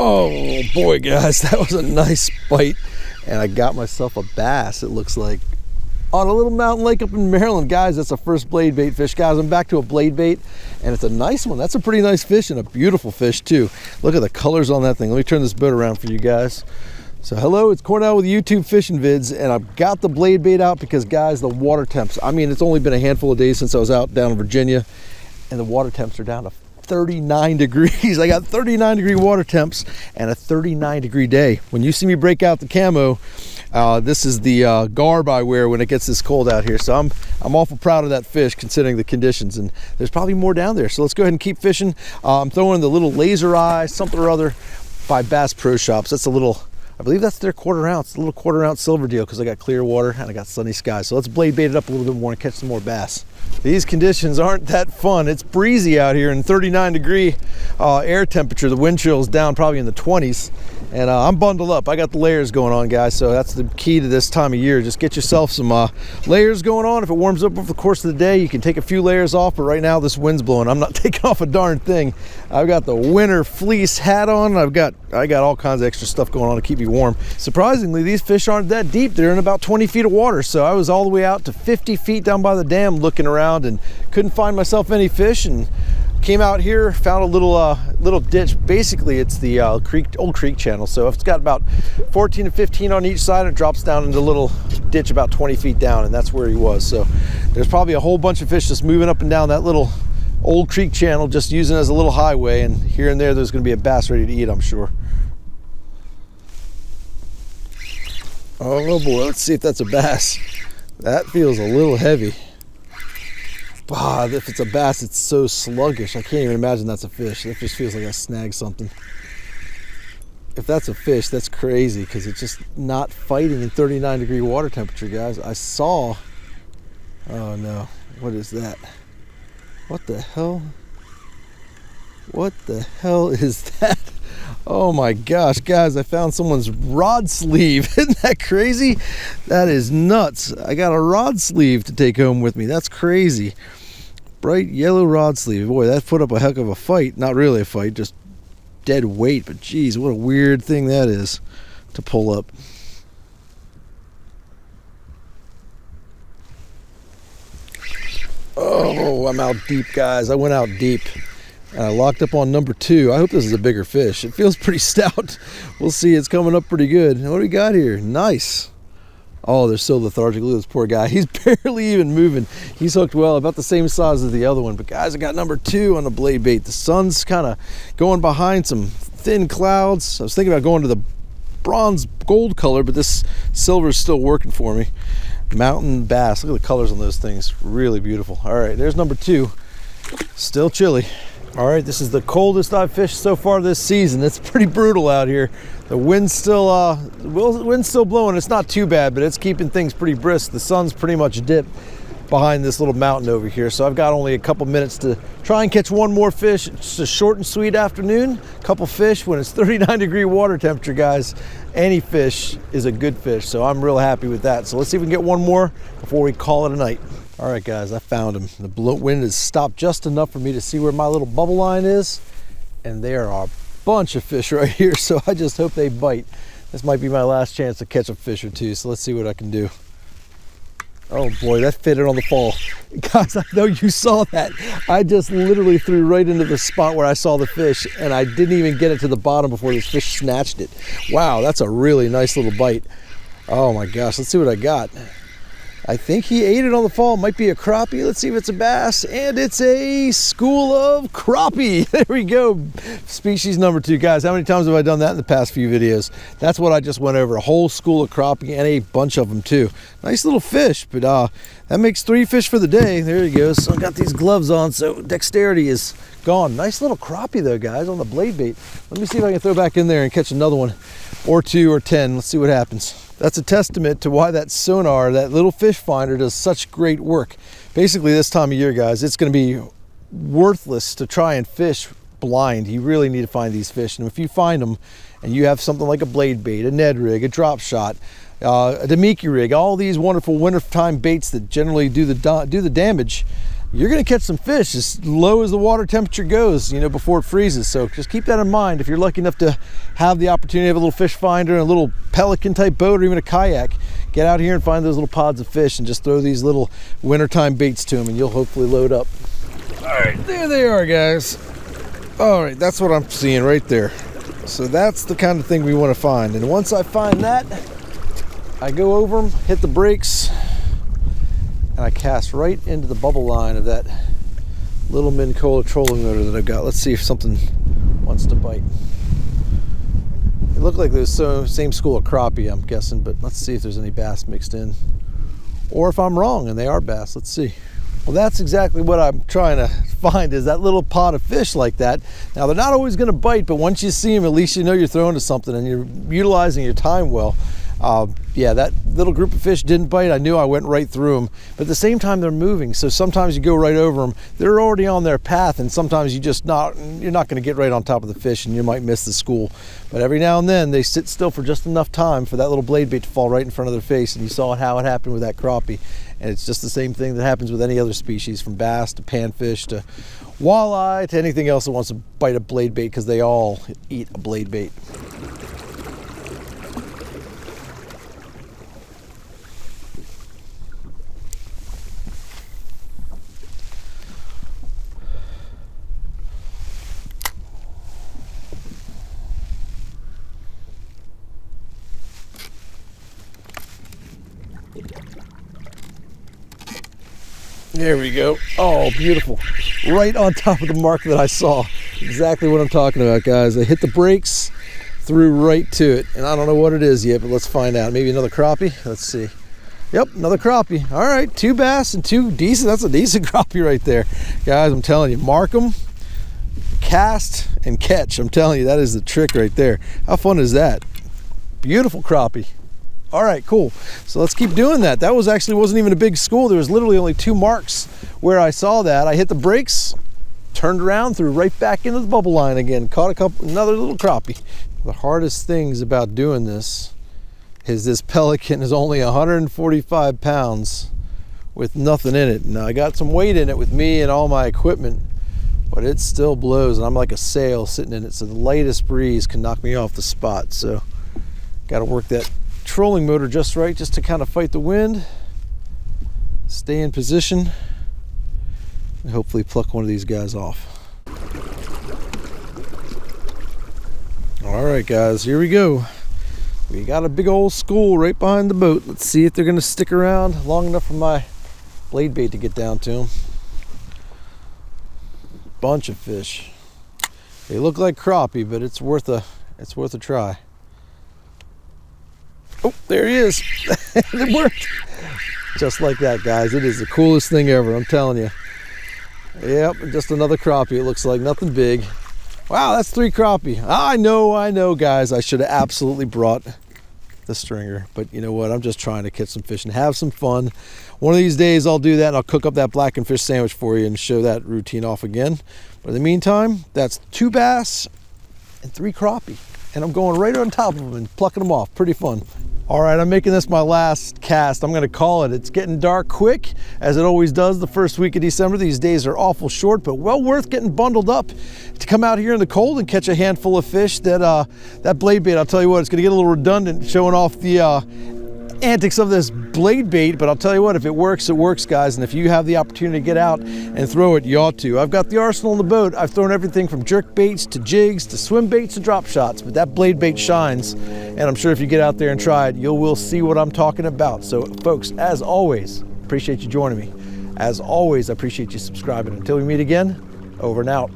Oh boy, guys, that was a nice bite. And I got myself a bass, it looks like, on a little mountain lake up in Maryland. Guys, that's a first blade bait fish. Guys, I'm back to a blade bait, and it's a nice one. That's a pretty nice fish and a beautiful fish too. Look at the colors on that thing. Let me turn this boat around for you guys. So hello, it's Cornell with YouTube Fishing Vids, and I've got the blade bait out because, guys, the water temps, I mean, it's only been a handful of days since I was out down in Virginia, and the water temps are down to 39 degrees. I got 39-degree water temps and a 39-degree day. When you see me break out the camo, this is the garb I wear when it gets this cold out here. So I'm awful proud of that fish considering the conditions, and there's probably more down there. So let's go ahead and keep fishing. I'm throwing the little laser eye, something or other, by Bass Pro Shops. That's a little, I believe that's their quarter-ounce, a little quarter-ounce silver deal, because I got clear water and I got sunny skies. So let's blade bait it up a little bit more and catch some more bass. These conditions aren't that fun. It's breezy out here and 39-degree air temperature. The wind chill is down probably in the 20s, and I'm bundled up. I got the layers going on, guys, so that's the key to this time of year. Just get yourself some layers going on. If it warms up over the course of the day, you can take a few layers off, but right now this wind's blowing. I'm not taking off a darn thing. I've got the winter fleece hat on. I got all kinds of extra stuff going on to keep me warm. Surprisingly, these fish aren't that deep. They're in about 20 feet of water, so I was all the way out to 50 feet down by the dam looking around and couldn't find myself any fish, and came out here, found a little ditch. Basically, it's the old creek channel, so it's got about 14 to 15 on each side, and it drops down into a little ditch about 20 feet down, and that's where he was. So there's probably a whole bunch of fish just moving up and down that little old creek channel, just using it as a little highway, and here and there's going to be a bass ready to eat, I'm sure. Oh boy, let's see if that's a bass. That feels a little heavy. If it's a bass, it's so sluggish. I can't even imagine that's a fish. That just feels like I snagged something. If that's a fish, that's crazy, because it's just not fighting in 39-degree water temperature, guys. I saw, oh no, what is that? What the hell? What the hell is that? Oh my gosh, guys, I found someone's rod sleeve. Isn't that crazy? That is nuts. I got a rod sleeve to take home with me. That's crazy. Bright yellow rod sleeve. Boy, that put up a heck of a fight. Not really a fight, just dead weight. But geez, what a weird thing that is to pull up. Oh, I'm out deep, guys. I went out deep. And I locked up on number 2. I hope this is a bigger fish. It feels pretty stout. We'll see. It's coming up pretty good. What do we got here? Nice. Oh, they're so lethargic. Look at this poor guy. He's barely even moving. He's hooked well, about the same size as the other one. But guys, I got number 2 on the blade bait. The sun's kind of going behind some thin clouds. I was thinking about going to the bronze gold color, but this silver is still working for me. Mountain bass. Look at the colors on those things. Really beautiful. All right, there's number 2. Still chilly. All right, this is the coldest I've fished so far this season. It's pretty brutal out here. The wind's still blowing. It's not too bad, but it's keeping things pretty brisk. The sun's pretty much dipped behind this little mountain over here, so I've got only a couple minutes to try and catch one more fish. It's a short and sweet afternoon. A couple fish when it's 39-degree water temperature, guys. Any fish is a good fish, so I'm real happy with that. So let's see if we can get one more before we call it a night. All right, guys, I found him. The wind has stopped just enough for me to see where my little bubble line is, and there are a bunch of fish right here, so I just hope they bite. This might be my last chance to catch a fish or two, so let's see what I can do. Oh boy, that fitted on the fall. Guys, I know you saw that. I just literally threw right into the spot where I saw the fish, and I didn't even get it to the bottom before this fish snatched it. Wow, that's a really nice little bite. Oh my gosh, let's see what I got. I think he ate it on the fall. It might be a crappie. Let's see if it's a bass. And it's a school of crappie. There we go. Species number 2. Guys, how many times have I done that in the past few videos? That's what I just went over. A whole school of crappie and a bunch of them too. Nice little fish, but that makes 3 fish for the day. There he goes. So I got these gloves on, so dexterity is gone. Nice little crappie though, guys, on the blade bait. Let me see if I can throw back in there and catch another one or 2 or 10. Let's see what happens. That's a testament to why that Sonar, that little fish finder, does such great work. Basically, this time of year, guys, it's going to be worthless to try and fish blind. You really need to find these fish. And if you find them and you have something like a blade bait, a Ned rig, a drop shot, a Demiki rig, all these wonderful wintertime baits that generally do the damage, you're going to catch some fish as low as the water temperature goes, you know, before it freezes. So just keep that in mind. If you're lucky enough to have the opportunity to have a little fish finder and a little pelican type boat or even a kayak, get out here and find those little pods of fish and just throw these little wintertime baits to them, and you'll hopefully load up. All right, there they are, guys. All right, that's what I'm seeing right there. So that's the kind of thing we want to find. And once I find that, I go over them, hit the brakes, and I cast right into the bubble line of that little Minn Kota trolling motor that I've got. Let's see if something wants to bite. It looked like there's same school of crappie, I'm guessing, but let's see if there's any bass mixed in. Or if I'm wrong and they are bass, let's see. Well, that's exactly what I'm trying to find, is that little pot of fish like that. Now, they're not always gonna bite, but once you see them, at least you know you're throwing to something and you're utilizing your time well. Yeah, that little group of fish didn't bite. I knew I went right through them, but at the same time they're moving, so sometimes you go right over them. They're already on their path, and sometimes you're not going to get right on top of the fish and you might miss the school. But every now and then they sit still for just enough time for that little blade bait to fall right in front of their face, and you saw how it happened with that crappie. And it's just the same thing that happens with any other species, from bass to panfish to walleye to anything else that wants to bite a blade bait, because they all eat a blade bait. There we go. Oh, beautiful. Right on top of the mark that I saw. Exactly what I'm talking about, guys. I hit the brakes, threw right to it. And I don't know what it is yet, but let's find out. Maybe another crappie? Let's see. Yep, another crappie. All right, 2 bass and 2 decent. That's a decent crappie right there. Guys, I'm telling you, mark them, cast, and catch. I'm telling you, that is the trick right there. How fun is that? Beautiful crappie. All right, cool. So let's keep doing that. That wasn't even a big school. There was literally only 2 marks where I saw that. I hit the brakes, turned around, threw right back into the bubble line again, caught another little crappie. The hardest things about doing this is this pelican is only 145 pounds with nothing in it. Now I got some weight in it with me and all my equipment, but it still blows, and I'm like a sail sitting in it, so the lightest breeze can knock me off the spot. So got to work that trolling motor just right, just to kind of fight the wind, stay in position, and hopefully pluck one of these guys off. All right, guys, here we go. We got a big old school right behind the boat. Let's see if they're going to stick around long enough for my blade bait to get down to them. Bunch of fish. They look like crappie, but it's worth a try. Oh, there he is. It worked. Just like that, guys. It is the coolest thing ever, I'm telling you. Yep, just another crappie. It looks like nothing big. Wow, that's 3 crappie. I know, guys. I should have absolutely brought the stringer, but you know what? I'm just trying to catch some fish and have some fun. One of these days I'll do that, and I'll cook up that blackened fish sandwich for you and show that routine off again. But in the meantime, that's 2 bass and 3 crappie. And I'm going right on top of them and plucking them off. Pretty fun. All right, I'm making this my last cast. I'm gonna call it. It's getting dark quick, as it always does the first week of December. These days are awful short, but well worth getting bundled up to come out here in the cold and catch a handful of fish. That blade bait, I'll tell you what, it's gonna get a little redundant showing off the antics of this blade bait, but I'll tell you what, if it works, guys. And if you have the opportunity to get out and throw it, you ought to. I've got the arsenal in the boat. I've thrown everything from jerk baits to jigs to swim baits to drop shots, but that blade bait shines, and I'm sure if you get out there and try it, you will see what I'm talking about. So folks, as always, appreciate you joining me. As always, I appreciate you subscribing. Until we meet again, over and out.